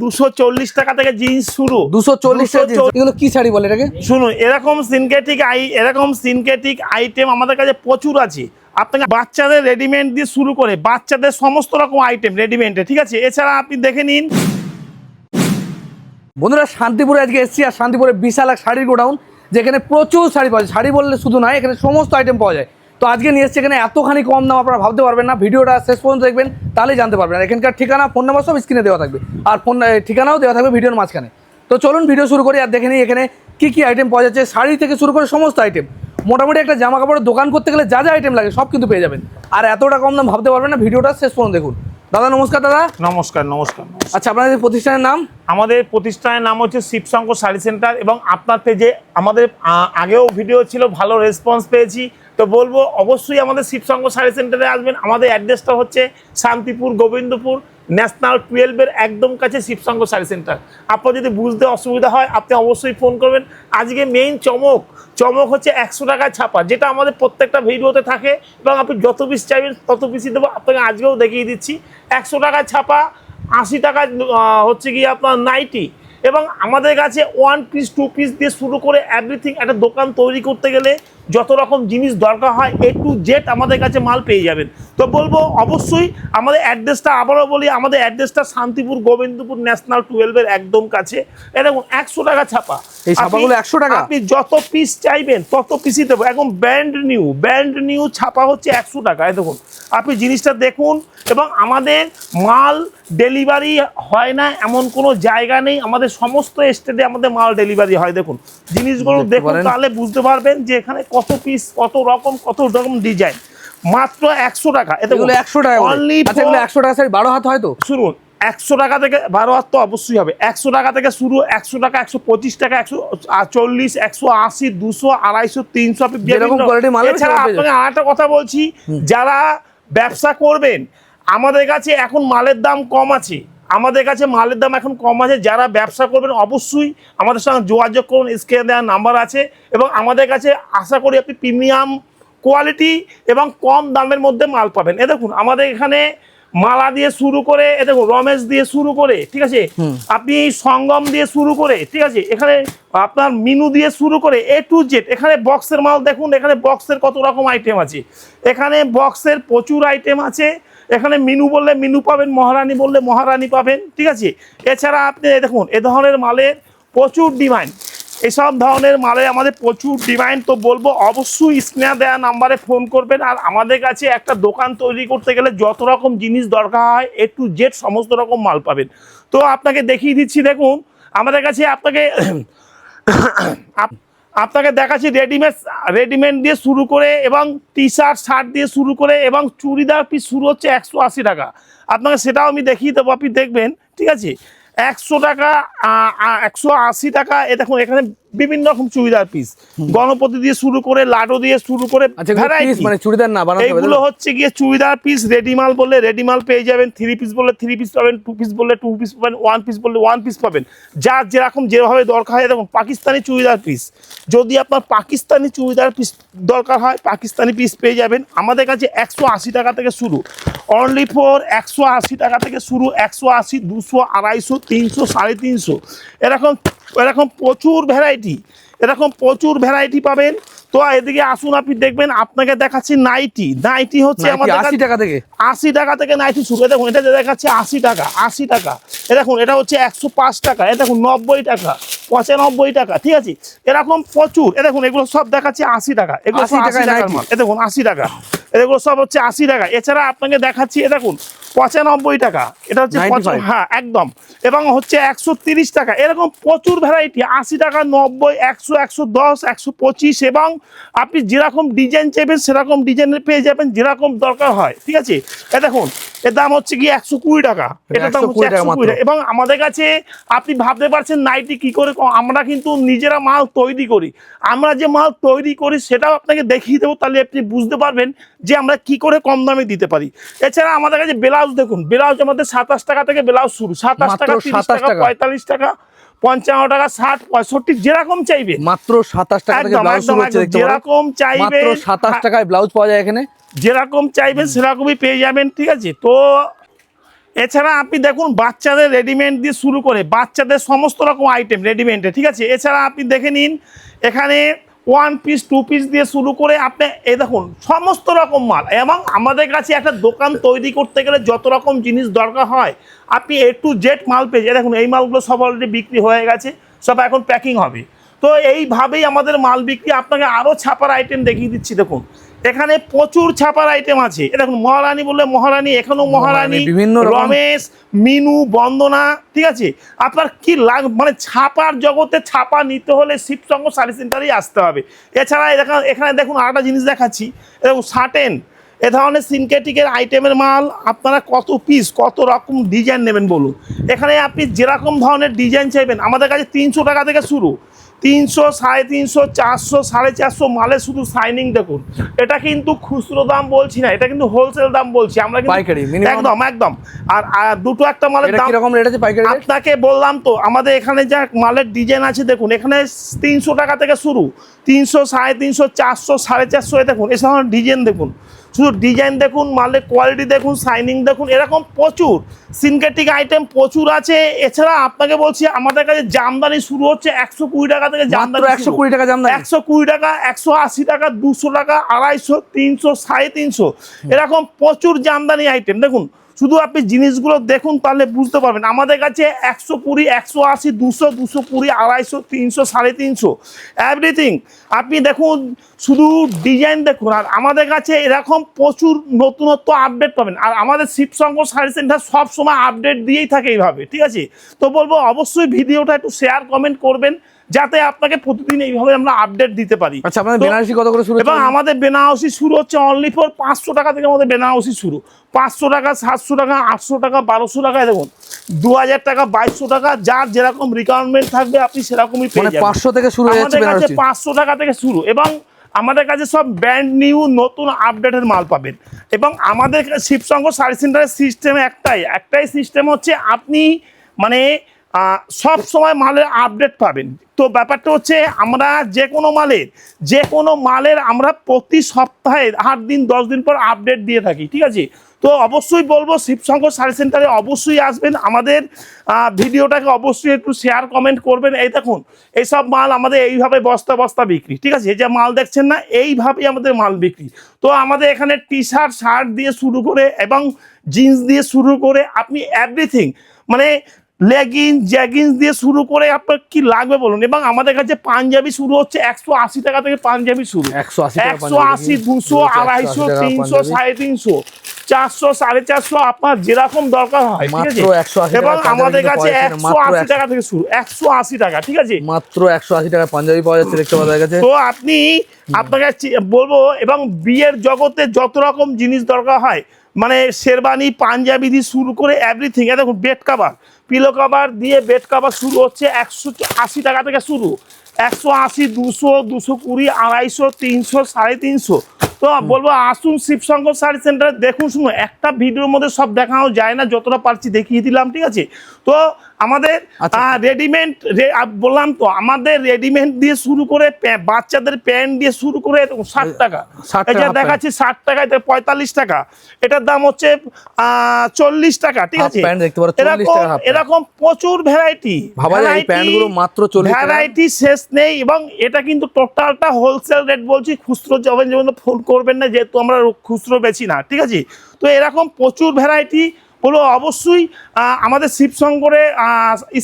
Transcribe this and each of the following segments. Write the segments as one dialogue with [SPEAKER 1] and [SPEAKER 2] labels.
[SPEAKER 1] 240 টাকা থেকে জিন্স শুরু।
[SPEAKER 2] 240 টাকা জিন্স। এগুলো কি শাড়ি বলে এটাকে?
[SPEAKER 1] শুনুন, এরকম সিনথেটিক আইটেম আমাদের কাছে প্রচুর আছে। আপনাকে বাচ্চাদের রেডিমেড দিয়ে শুরু করে বাচ্চাদের সমস্ত রকম আইটেম রেডিমেডে, ঠিক আছে। এছাড়া আপনি দেখে নিন
[SPEAKER 2] বন্ধুরা, শান্তিপুরে আজকে এসেছি, আর শান্তিপুরে বিশাল এক শাড়ির গোডাউন, যেখানে প্রচুর শাড়ি পাওয়া যায়। শাড়ি বললে শুধু নয়, এখানে সমস্ত আইটেম পাওয়া যায়। তো আজকে নিয়ে এসেছি এখানে, এতখানি কম দাম আপনারা ভাবতে পারবেন না। ভিডিওটা শেষ পর্যন্ত দেখবেন, তাহলেই জানতে পারবেন। আর এখানকার ঠিকানা, ফোন নাম্বার সব স্ক্রিনে দেওয়া থাকবে, আর ঠিকানাও দেওয়া থাকবে ভিডিওর মাঝখানে। তো চলুন ভিডিও শুরু করি, আর দেখে নিই এখানে কী কী আইটেম পাওয়া যাচ্ছে। শাড়ি থেকে শুরু করে সমস্ত আইটেম, মোটামুটি একটা জামা কাপড়ের দোকান করতে গেলে যা যা আইটেম লাগে সব কিন্তু পেয়ে যাবেন। আর এতটা কম দাম ভাবতে পারবেন না। ভিডিওটা শেষ পর্যন্ত দেখুন। দাদা নমস্কার। দাদা
[SPEAKER 1] নমস্কার।
[SPEAKER 2] আচ্ছা, আপনাদের প্রতিষ্ঠানের নাম?
[SPEAKER 1] আমাদের প্রতিষ্ঠানের নাম হচ্ছে শিবশঙ্কর শাড়ি সেন্টার। এবং আপনার পেজে আমাদের আগেও ভিডিও ছিল, ভালো রেসপন্স পেয়েছি। তো বলবো অবশ্যই আমাদের শিবশঙ্কর শাড়ি সেন্টারে আসবেন। আমাদের অ্যাড্রেসটা হচ্ছে শান্তিপুর গোবিন্দপুর ন্যাশনাল 12-এর একদম কাছে শিবশঙ্কর শাড়ি সেন্টার। আপনার যদি বুঝতে অসুবিধা হয় আপনি অবশ্যই ফোন করবেন। আজকে মেইন চমক হচ্ছে 100 টাকায় ছাপা, যেটা আমাদের প্রত্যেকটা ভিডিওতে থাকে। এবং আপনি যত পিস চাইবেন তত পিসই দেবো। আপনাকে আজকেও দেখিয়ে দিচ্ছি 100 টাকায় ছাপা, 80 টাকায় হচ্ছে কি আপনার নাইটি। এবং আমাদের কাছে 1 পিস 2 পিস দিয়ে শুরু করে এভরিথিং। একটা দোকান তৈরি করতে গেলে যত রকম জিনিস দরকার হয় A to Z আমাদের কাছে মাল পেয়ে যাবেন। তো বলবো অবশ্যই আমাদের অ্যাড্রেসটা আবারও বলি, আমাদের অ্যাড্রেসটা শান্তিপুর গোবিন্দপুর ন্যাশনাল 12-এর একদম কাছে। এরকম 100 টাকা ছাপা।
[SPEAKER 2] এই ছাপাগুলো 100 টাকা?
[SPEAKER 1] আপনি যত পিস চাইবেন তত পিসই দেবো। একদম ব্র্যান্ড নিউ ছাপা হচ্ছে 100 টাকা। দেখুন, আপনি জিনিসটা দেখুন। এবং আমাদের মাল ডেলিভারি হয় না এমন কোনো জায়গা নেই। আমাদের সমস্ত স্টেটে আমাদের মাল ডেলিভারি হয়। দেখুন জিনিসগুলো দেখুন, তাহলে বুঝতে পারবেন যে এখানে কত পিস, কত রকম ডিজাইন। মাত্র 100 টাকা।
[SPEAKER 2] এগুলো 100 টাকা অনলি। আচ্ছা, এগুলো 100 টাকা শাড়ি 12 হাত হয় তো?
[SPEAKER 1] শুনুন, 100 টাকা থেকে 12 হাত তো অবশ্যই হবে। 100 টাকা থেকে শুরু, 100 টাকা, 125 টাকা, 140, 180, 200, 250, 300। এছাড়া আপনাকে আরেকটা কথা বলছি, যারা ব্যবসা করবেন আমাদের কাছে এখন মালের দাম কম আছে। এখন কম আছে। যারা ব্যবসা করবেন অবশ্যই আমাদের সঙ্গে যোগাযোগ করুন। স্ক্রিনে দেওয়া নাম্বার আছে। এবং আমাদের কাছে আশা করি আপনি প্রিমিয়াম কোয়ালিটি এবং কম দামের মধ্যে মাল পাবেন। দেখুন আমাদের এখানে মালা দিয়ে শুরু করে, দেখুন রমেশ দিয়ে শুরু করে, ঠিক আছে, আপনি সঙ্গম দিয়ে শুরু করে, ঠিক আছে, এখানে আপনার মিনু দিয়ে শুরু করে A to Z। এখানে বক্সের মাল দেখুন, এখানে বক্সের কত রকম আইটেম আছে। এখানে বক্সের প্রচুর আইটেম আছে। এখানে মিনু বললে মিনু পাবেন, মহারানী বললে মহারানী পাবেন, ঠিক আছে। এছাড়া আপনি দেখুন এ ধরনের মালের প্রচুর ডিমান্ড। এসব ধরনের মালে আমাদের প্রচুর ডিমান্ড। তো বলবো অবশ্যই স্ক্রিনে দেওয়া নাম্বারে ফোন করবেন। আর আমাদের কাছে একটা দোকান তৈরি করতে গেলে যত রকম জিনিস দরকার হয় A to Z সমস্ত রকম মাল পাবেন। তো আপনাকে দেখিয়ে দিচ্ছি। দেখুন আমাদের কাছে আপনাকে দেখাচ্ছি রেডিমেড দিয়ে শুরু করে, এবং টি শার্ট দিয়ে শুরু করে, এবং চুড়িদার পিস শুরু হচ্ছে 180 টাকা। আপনাকে সেটাও আমি দেখিয়ে দেবো, আপনি দেখবেন, ঠিক আছে। 100 টাকা, 180 টাকা। দেখুন এখানে বিভিন্ন রকম চুড়িদার পিস, গণপতি দিয়ে শুরু করে, লাডো দিয়ে শুরু করে,
[SPEAKER 2] মানে চুড়িদার না বানাতে হবে।
[SPEAKER 1] এগুলো হচ্ছে গিয়ে চুড়িদার পিস। রেডিমাল বললে রেডিমাল পেয়ে যাবেন, 3 পিস বললে 3 পিস পাবেন, 2 পিস বললে 2 পিস পাবেন, 1 পিস বললে 1 পিস পাবেন। যার যেরকম যেভাবে দরকার হয়। দেখুন পাকিস্তানি চুড়িদার পিস, যদি আপনার পাকিস্তানি চুড়িদার পিস দরকার হয় পাকিস্তানি পিস পেয়ে যাবেন। আমাদের কাছে 180 টাকা থেকে শুরু, অনলি ফর 180 টাকা থেকে শুরু। 180, 200, 250, 300, 350, এরকম প্রচুর ভ্যারাইটি পাবেন। তো এদিকে আসুন, আপনি দেখবেন। আপনাকে দেখাচ্ছি নাইটি হচ্ছে আমাদের
[SPEAKER 2] 80 টাকা থেকে।
[SPEAKER 1] 80 টাকা থেকে নাইটি শুরু। দেখুন এটা দেখাচ্ছে 80 টাকা। দেখুন এটা হচ্ছে 105 টাকা। দেখুন 90 টাকা, 95 টাকা, ঠিক আছে। এরকম প্রচুর। দেখুন এগুলো সব দেখাচ্ছে 80 টাকা। এগুলো 80 টাকার মাল। দেখুন 80 টাকা, এগুলো সব হচ্ছে 80 টাকা। এছাড়া আপনাকে দেখাচ্ছি দেখুন 95 টাকা। এটা হচ্ছে হ্যাঁ একদম। এবং হচ্ছে 130 টাকা। এরকম প্রচুর ভ্যারাইটি। 80 টাকা, 90, 100, 110, 125। এবং আপনি যেরকম ডিজাইন চাইবেন সেরকম ডিজাইনের পেয়ে যাবেন, যেরকম দরকার হয়, ঠিক আছে। দেখুন এর দাম হচ্ছে কি 120 টাকা। এটার দাম হচ্ছে 120 টাকা। এবং আমাদের কাছে আপনি ভাবতে পারছেন নাইটি কি করে, আমরা কিন্তু নিজেরা মাল তৈরি করি। আমরা যে মাল তৈরি করি সেটাও আপনাকে দেখিয়ে দেবো, তাহলে আপনি বুঝতে পারবেন যে আমরা কি করে কম দামে দিতে পারি। এছাড়া আমাদের কাছে ব্লাউজ দেখুন, ব্লাউজ আমাদের 27 টাকা থেকে ব্লাউজ শুরু। 27 টাকা, 30 টাকা, 45 টাকা, 55 টাকা, 60, 65, যেরকম চাইবে।
[SPEAKER 2] মাত্র 27 টাকা থেকে ব্লাউজ শুরু হচ্ছে।
[SPEAKER 1] যেরকম চাইবে,
[SPEAKER 2] মাত্র 27 টাকায় ব্লাউজ পাওয়া যায় এখানে।
[SPEAKER 1] যেরকম চাইবেন সেরকমই পেয়ে যাবেন, ঠিক আছে। তো এছাড়া আপনি দেখুন বাচ্চাদের রেডিমেড দিয়ে শুরু করে বাচ্চাদের সমস্ত রকম আইটেম রেডিমেডে, ঠিক আছে। এছাড়া আপনি দেখে নিন এখানে 1 পিস 2 পিস দিয়ে শুরু করে আপনি এই দেখুন সমস্ত রকম মাল। এবং আমাদের কাছে একটা দোকান তৈরি করতে গেলে যত রকম জিনিস দরকার হয় আপনি A to Z মাল পেয়ে দেখুন। এই মালগুলো সব অলরেডি বিক্রি হয়ে গেছে, সব এখন প্যাকিং হবে। তো এইভাবেই আমাদের মাল বিক্রি। আপনাকে আরও ছাপার আইটেম দেখিয়ে দিচ্ছি। দেখুন এখানে প্রচুর ছাপার আইটেম আছে। দেখুন মহারানী বললে মহারানী, এখানেও মহারানী,
[SPEAKER 2] বিভিন্ন
[SPEAKER 1] রমেশ, মিনু, বন্দনা, ঠিক আছে। আপনার কি মানে ছাপার জগতে ছাপা নিতে হলে শিবসঙ্গ শাড়ি সেন্টারেই আসতে হবে। এছাড়া এখানে দেখুন আরেকটা জিনিস দেখাচ্ছি। দেখুন সার্টেন এ ধরনের সিনথেটিকের আইটেমের মাল আপনারা কত পিস কত রকম ডিজাইন নেবেন বলুন। এখানে আপনি যেরকম ধরনের ডিজাইন চাইবেন আমাদের কাছে 300 টাকা থেকে শুরু, 300, 350, 400, 450 মালের শুধু সাইনিং দেখুন। এটা কিন্তু খুচরো দাম বলছি না, এটা কিন্তু হোলসেল দাম বলছি আমরা,
[SPEAKER 2] পাইকারি
[SPEAKER 1] একদম একদম। আর দুটো একটা মালের দাম
[SPEAKER 2] কিরকম রেট আছে পাইকারি?
[SPEAKER 1] আপনাকে বললাম তো আমাদের এখানে যা মালের ডিজাইন আছে দেখুন। এখানে 300 টাকা থেকে শুরু, 300, 350, 400, 450 দেখুন। এসব ডিজাইন দেখুন, শুধু ডিজাইন দেখুন, মালের কোয়ালিটি দেখুন, শাইনিং দেখুন। এরকম প্রচুর সিনথেটিক আইটেম প্রচুর আছে। এছাড়া আপনাকে বলছি আমাদের কাছে জামদানি শুরু হচ্ছে 120 টাকা থেকে। জামদানি
[SPEAKER 2] 120 টাকা জামদানি,
[SPEAKER 1] 120 টাকা, 180 টাকা, 200 টাকা, 250, 300, 350 এরকম প্রচুর জামদানি আইটেম। দেখুন শুধু আপনি জিনিসগুলো দেখুন তাহলে বুঝতে পারবেন। আমাদের কাছে 120, 180, 200, 220, 250, 300, 350 এভরিথিং। আপনি দেখুন শুধু ডিজাইন দেখুন। আর আমাদের কাছে এরকম প্রচুর নতুনত্ব আপডেট পাবেন। আর আমাদের শিবসঙ্গ শাড়ি সেন্টার সবসময় আপডেট দিয়েই থাকে এইভাবে, ঠিক আছে। তো বলবো অবশ্যই ভিডিওটা একটু শেয়ার কমেন্ট করবেন যাতে আপনাকে প্রতিদিন এইভাবে আমরা আপডেট দিতে পারি।
[SPEAKER 2] আচ্ছা আপনাদের বেনারসি কত করে শুরু?
[SPEAKER 1] এবং আমাদের বেনারসি শুরু হচ্ছে অনলি ফর 500 টাকা থেকে। আমাদের বেনারসি শুরু 500 টাকা, 700 টাকা, 800 টাকা, 1200 টাকায় দেখুন, 2000 টাকা, 2200 টাকা। যার যেরকম রিকোয়ারমেন্ট থাকবে আপনি সেরকমই পেয়ে যাবেন।
[SPEAKER 2] 500 থেকে শুরু হচ্ছে
[SPEAKER 1] আমাদের কাছে
[SPEAKER 2] বেনারসি,
[SPEAKER 1] 500 টাকা থেকে শুরু। এবং আমাদের কাছে সব ব্র্যান্ড নিউ নতুন আপডেটের মাল পাবেন। এবং আমাদের শিবসঙ্গ শাড়ি সেন্টারের সিস্টেম একটাই সিস্টেম হচ্ছে আপনি মানে সব সময় মালের আপডেট পাবেন। তো ব্যাপারটা হচ্ছে আমরা যে কোনো মালের আমরা প্রতি সপ্তাহে 8 দিন 10 দিন পর আপডেট দিয়ে থাকি, ঠিক আছে। তো অবশ্যই বলবো শিবসঙ্গ শাড়ি সেন্টারে অবশ্যই আসবেন। আমাদের ভিডিওটাকে অবশ্যই একটু শেয়ার কমেন্ট করবেন। এই দেখুন এইসব মাল আমাদের এইভাবে বস্তা বস্তা বিক্রি, ঠিক আছে। এই যে মাল দেখছেন না এইভাবেই আমাদের মাল বিক্রি। তো আমাদের এখানে টি শার্ট শার্ট দিয়ে শুরু করে এবং জিন্স দিয়ে শুরু করে আপনি এভরিথিং মানে লেগিংস জ্যাগিংস দিয়ে শুরু করে আপনার কি লাগবে বলুন। এবং আমাদের কাছে পাঞ্জাবি শুরু হচ্ছে 180 টাকা থেকে। পাঞ্জাবি শুরু 180, 200, 250, 300, 350, 400, 450 আপনার যেরকম দরকার হয়, ঠিক আছে। এবং আমাদের কাছে 180 টাকা থেকে শুরু, 180 টাকা, ঠিক আছে।
[SPEAKER 2] মাত্র 180 টাকা পাঞ্জাবি পাওয়া যাচ্ছে দেখতে পাওয়া গেছে।
[SPEAKER 1] তো আপনাকে বলবো এবং বিয়ের জগতে যত রকম জিনিস দরকার হয় মানে শেরবানি পাঞ্জাবি দিয়ে শুরু করে এভরিথিং। দেখুন বেড কাভার, পিলো কাভার দিয়ে বেড কাভার শুরু হচ্ছে 180 টাকা থেকে শুরু, 180, 200, 220, 250, 300, 350। তো বলবো আসুন শিবসঙ্গ শাড়ি সেন্টারে দেখুন। শুনুন একটা ভিডিওর মধ্যে সব দেখানো যায় না, যতটা পারছি দেখিয়ে দিলাম, ঠিক আছে। তো আমাদের রেডিমেড বললাম তো আমাদের রেডিমেড দিয়ে শুরু করে বাচ্চাদের প্যান্ট দিয়ে শুরু করে 60 টাকা, এটা দেখাচ্ছি 60 টাকা, 45 টাকা, এটার দাম হচ্ছে 40 টাকা, ঠিক আছে। এরকম প্রচুর ভ্যারাইটি, ভ্যারাইটি শেষ নেই। এবং এটা কিন্তু টোটালটা হোলসেল রেট বলছি, খুচরো যেমন ফোন করবেন না যেহেতু আমরা খুচরো বেচি না, ঠিক আছে। তো এরকম প্রচুর ভ্যারাইটি হলো। অবশ্যই আমাদের শিবসঙ্গরে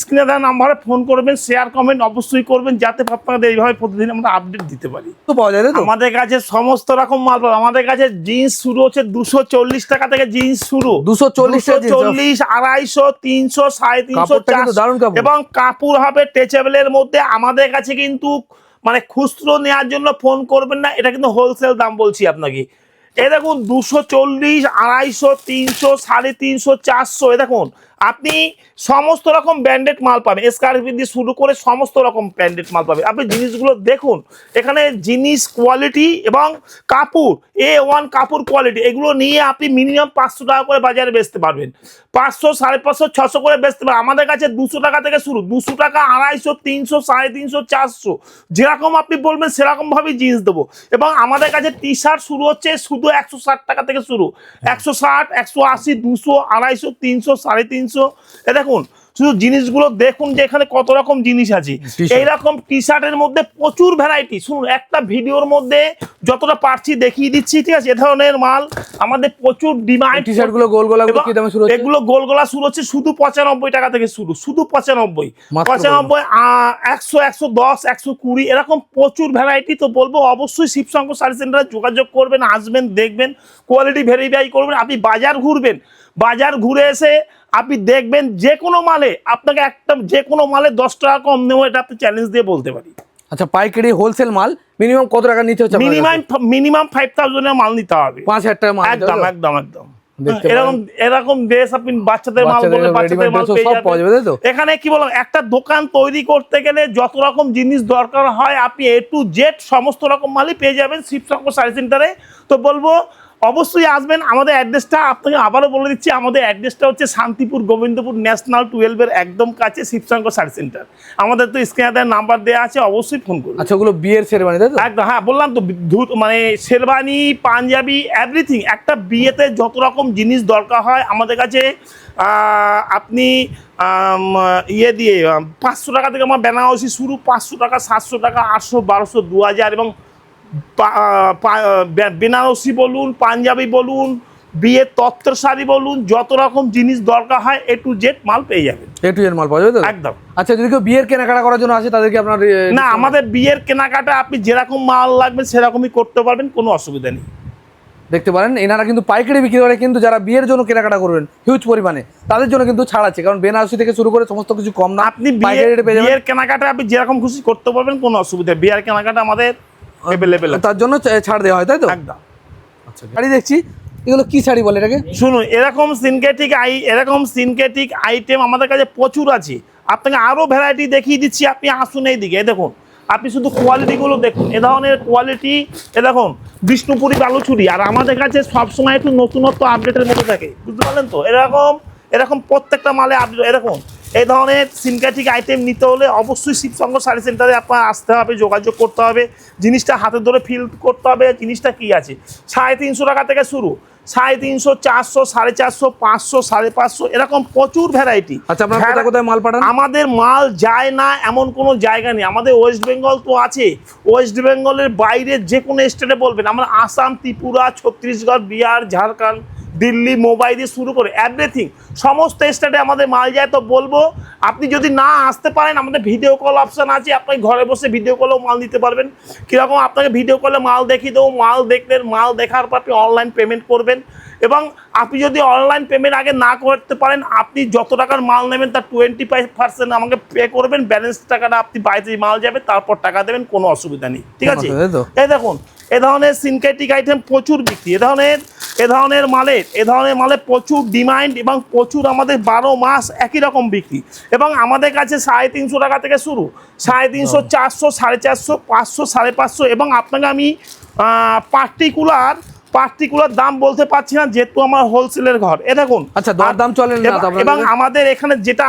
[SPEAKER 1] স্ক্রিনে দেওয়া নাম্বারে ফোন করবেন, শেয়ার কমেন্ট অবশ্যই করবেন যাতে আপনাদের এইভাবে প্রতিদিন আমরা আপডেট দিতে পারি।
[SPEAKER 2] তো পাওয়া যায় তো
[SPEAKER 1] আমাদের কাছে সমস্ত রকম মাল পাবেন। আমাদের কাছে জিন্স শুরু হচ্ছে 240 টাকা থেকে। জিন্স শুরু
[SPEAKER 2] 240,
[SPEAKER 1] 250, 300, 350। এবং কাপড় হবে টেচেবলের মধ্যে। আমাদের কাছে কিন্তু মানে খুচরো নেওয়ার জন্য ফোন করবেন না, এটা কিন্তু হোলসেল দাম বলছি আপনাকে। এই দেখুন 240, 250, 300, 350, 400 দেখুন। আপনি সমস্ত রকম ব্র্যান্ডেড মাল পাবেন, স্কার্পি দিয়ে শুরু করে সমস্ত রকম ব্র্যান্ডেড মাল পাবেন। আপনি জিনিসগুলো দেখুন, এখানে জিনিস কোয়ালিটি এবং কাপড় A1 কাপড় কোয়ালিটি, এগুলো নিয়ে আপনি মিনিমাম 500 টাকা করে বাজারে বেচতে পারবেন, 500, 550, 600 করে বেচতে পারবেন। আমাদের কাছে 200 টাকা থেকে শুরু, 200 টাকা, 250, 300, 350, 400, যেরকম আপনি বলবেন সেরকম ভাবেই জিনিস দেবো। এবং আমাদের কাছে টি শার্ট শুরু হচ্ছে শুধু 160 টাকা থেকে শুরু, 160, 180, 200, 250, 300, 350। এ দেখুন, শুধু জিনিসগুলো দেখুন যে এখানে কত রকম জিনিস আছে। এইরকম টি শার্টের মধ্যে প্রচুর ভ্যারাইটি, শুনুন একটা ভিডিওর মধ্যে যতটা পারছি দেখিয়ে দিচ্ছি, ঠিক আছে? এ ধরনের মাল আমাদের প্রচুর ডিমান্ড।
[SPEAKER 2] টি শার্ট গুলো গোল গলাগুলো কি দামে শুরু হচ্ছে?
[SPEAKER 1] এগুলো গোল গলা শুরু হচ্ছে শুধু 95 টাকা থেকে শুরু, শুধু 95, 100, 110, 120, এরকম প্রচুর ভ্যারাইটি। তো বলবো অবশ্যই শিবশঙ্কর শাড়ি সেন্টারে যোগাযোগ করবেন, আসবেন, দেখবেন, কোয়ালিটি ভেরিফাই করবেন। আপনি বাজার ঘুরবেন, বাজার ঘুরে এসে আপনি দেখবেন যে কোনো মালে আপনাকে একটা, যে কোনো মালে 10 টাকা কম নেবো, এটা আপনি চ্যালেঞ্জ দিয়ে বলতে পারি।
[SPEAKER 2] আচ্ছা, পাইকারি হোলসেল মাল মিনিমাম কত টাকা নিতে হচ্ছে?
[SPEAKER 1] মিনিমাম 5000 এর মাল নিতে হবে,
[SPEAKER 2] 5000 টাকা মাল।
[SPEAKER 1] একদম একদম একদম। এরকম ড্রেস আপনি বাচ্চাদের মাল বলে বাচ্চাদের মাল পেয়ে যাবেন। এখানে কি বললাম, একটা দোকান তৈরি করতে গেলে যত রকম জিনিস দরকার হয় আপনি A to Z সমস্ত রকম মালই পেয়ে যাবেন শিবশঙ্কর শাড়ি সেন্টারে। তো বলবো অবশ্যই আসবেন। আমাদের অ্যাড্রেসটা আপনাকে আবারও বলে দিচ্ছি, আমাদের অ্যাড্রেসটা হচ্ছে শান্তিপুর গোবিন্দপুর ন্যাশনাল 12-এর একদম কাছে শিবশঙ্কর শাড়ি সেন্টার। আমাদের তো স্ক্রিনে নাম্বার দেওয়া আছে, অবশ্যই ফোন করুন।
[SPEAKER 2] আচ্ছা, ওগুলো বিয়ের শেরবানি তাই তো?
[SPEAKER 1] একদম, হ্যাঁ বললাম তো, মানে শেরবানি, পাঞ্জাবি, এভরিথিং। একটা বিয়েতে যত রকম জিনিস দরকার হয় আমাদের কাছে, আপনি ইয়ে দিয়ে 500 টাকা থেকে আমার বেনারসি শুরু, 500 টাকা, 700 টাকা, 800, 1200, 2000, এবং বেনারসি বলুন, পাঞ্জাবি বলুন, বিয়ের তত্ত্বের শাড়ি বলুন, যত রকম জিনিস দরকার হয় A to Z মাল পেয়ে যাবেন।
[SPEAKER 2] A to Z মাল পাওয়া যাবে তো?
[SPEAKER 1] একদম।
[SPEAKER 2] আচ্ছা, যদি কেউ বিয়ের কেনাকাটা করার জন্য আসে তাদেরকে আপনার
[SPEAKER 1] না, আমাদের বিয়ের কেনাকাটা আপনি যেরকম মাল লাগবে সেরকমই করতে পারবেন, কোনো অসুবিধা নেই।
[SPEAKER 2] দেখতে পারেন এনারা কিন্তু পাইকারি বিক্রি করে, কিন্তু যারা বিয়ের জন্য কেনাকাটা করবেন হিউজ পরিমাণে তাদের জন্য কিন্তু ছাড় আছে, কারণ বেনারসি থেকে শুরু করে সমস্ত কিছু কম না।
[SPEAKER 1] আপনি বিয়ের কেনাকাটা আপনি যেরকম খুশি করতে পারবেন, কোনো অসুবিধা। বিয়ের কেনাকাটা আমাদের অ্যাভেলেবেল,
[SPEAKER 2] তার জন্য ছাড় দেওয়া হয় তাই তো?
[SPEAKER 1] একদম।
[SPEAKER 2] আচ্ছা, শাড়ি দেখছি, এগুলো কি শাড়ি বলে এটাকে?
[SPEAKER 1] শুনুন, এরকম সিনথেটিক আইটেম আমাদের কাছে প্রচুর আছে। আপনাকে আরো ভ্যারাইটি দেখিয়ে দিচ্ছি, আপনি আসুন এই দিকে। দেখুন, আপনি শুধু কোয়ালিটিগুলো দেখুন, এ ধরনের কোয়ালিটি। এ দেখুন, বিষ্ণুপুরি বালুচুরি। আর আমাদের কাছে সবসময় একটু নতুনত্ব আপডেটের মধ্যে থাকে, বুঝতে পারলেন তো? এরকম প্রত্যেকটা মালে আপডেট। এরকম এই ধরনের সিনথেটিক আইটেম নিতে হলে অবশ্যই শিবশঙ্কর শাড়ি সেন্টারে আপনার আসতে হবে, যোগাযোগ করতে হবে, জিনিসটা হাতে ধরে ফিল করতে হবে জিনিসটা কি আছে। 350 টাকা থেকে শুরু, 350, 400, 450, 500, 550, এরকম প্রচুর ভ্যারাইটি।
[SPEAKER 2] আচ্ছা, আপনারা কোথায় কোথায় মাল পাঠান?
[SPEAKER 1] আমাদের মাল যায় না এমন কোনো জায়গা নেই। আমাদের ওয়েস্ট বেঙ্গল তো আছে, ওয়েস্ট বেঙ্গলের বাইরে যে কোনো স্টেটে বলবেন, আমরা আসাম, ত্রিপুরা, ছত্তিশগড়, বিহার, ঝাড়খণ্ড, দিল্লি, মুম্বাই দিয়ে শুরু করে এভরিথিং সমস্ত স্টেটে আমাদের মাল যায়। তো বলবো আপনি যদি না আসতে পারেন, আমাদের ভিডিও কল অপশান আছে, আপনি ঘরে বসে ভিডিও কলেও মাল নিতে পারবেন। কীরকম, আপনাকে ভিডিও কলে মাল দেখিয়ে দেবো, মাল দেখলেন, মাল দেখার পর আপনি অনলাইন পেমেন্ট করবেন। এবং আপনি যদি অনলাইন পেমেন্ট আগে না করতে পারেন, আপনি যত টাকার মাল নেবেন তার 25% আমাকে পে করবেন, ব্যালেন্স টাকাটা আপনি বাড়িতে মাল যাবে তারপর টাকা দেবেন, কোনো অসুবিধা নেই, ঠিক আছে? এই দেখুন, এ ধরনের সিনথেটিক আইটেম প্রচুর বিক্রি। এ ধরনের মালে প্রচুর ডিমান্ড এবং প্রচুর আমাদের 12 মাস একই রকম বিক্রি। এবং আমাদের কাছে 350 টাকা থেকে শুরু, 350, 400, 450, 500, 550। এবং আপনাকে আমি পার্টিকুলার দাম বলতে পারছি না, যেহেতু আমার হোলসেলের ঘর। এ দেখুন,
[SPEAKER 2] আচ্ছা, দরদাম চলেন না তো?
[SPEAKER 1] এবং আমাদের এখানে যেটা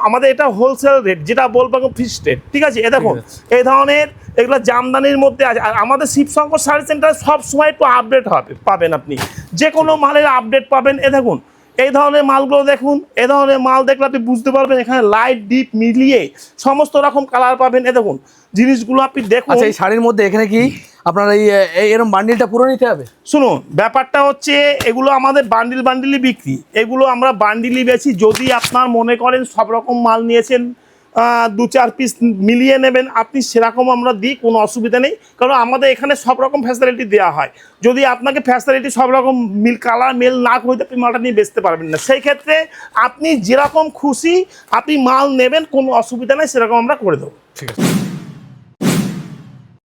[SPEAKER 1] আমাদের এটা হোলসেল রেট, যেটা বলবো ফিক্সড রেট, ঠিক আছে? এ দেখুন, এই ধরনের এগুলো জামদানির মধ্যে আছে। আর আমাদের শিবশঙ্কর শাড়ি সেন্টারে সব সময় একটু আপডেট পাবেন, আপনি যে কোনো মালের আপডেট পাবেন। এ দেখুন, এই ধরনের মালগুলো দেখুন, এ ধরনের মাল দেখলে আপনি বুঝতে পারবেন এখানে লাইট ডিপ মিলিয়ে সমস্ত রকম কালার পাবেন। এ দেখুন, জিনিসগুলো আপনি দেখুন।
[SPEAKER 2] আচ্ছা, এই শাড়ির মধ্যে এখানে কি আপনার এরকম বান্ডিলটা পুরো নিতে হবে?
[SPEAKER 1] শুনুন, ব্যাপারটা হচ্ছে এগুলো আমাদের বান্ডিলই বিক্রি, এগুলো আমরা বান্ডিলই বেচি। যদি আপনার মনে করেন সব রকম মাল নিয়েছেন, 2-4 পিস মিলিয়ে নেবেন, আপনি সেরকম আমরা দিই, কোনো অসুবিধা নেই। কারণ আমাদের এখানে সব রকম ফ্যাসিলিটি দেওয়া হয়। যদি আপনাকে ফ্যাসিলিটি সব রকম কালার মেল না হইতে আপনি মালটা নিয়ে বেচতে পারবেন না। সেই ক্ষেত্রে আপনি যেরকম খুশি আপনি মাল নেবেন, কোনো অসুবিধা নেই, সেরকম আমরা করে দেবো।
[SPEAKER 2] ঠিক আছে।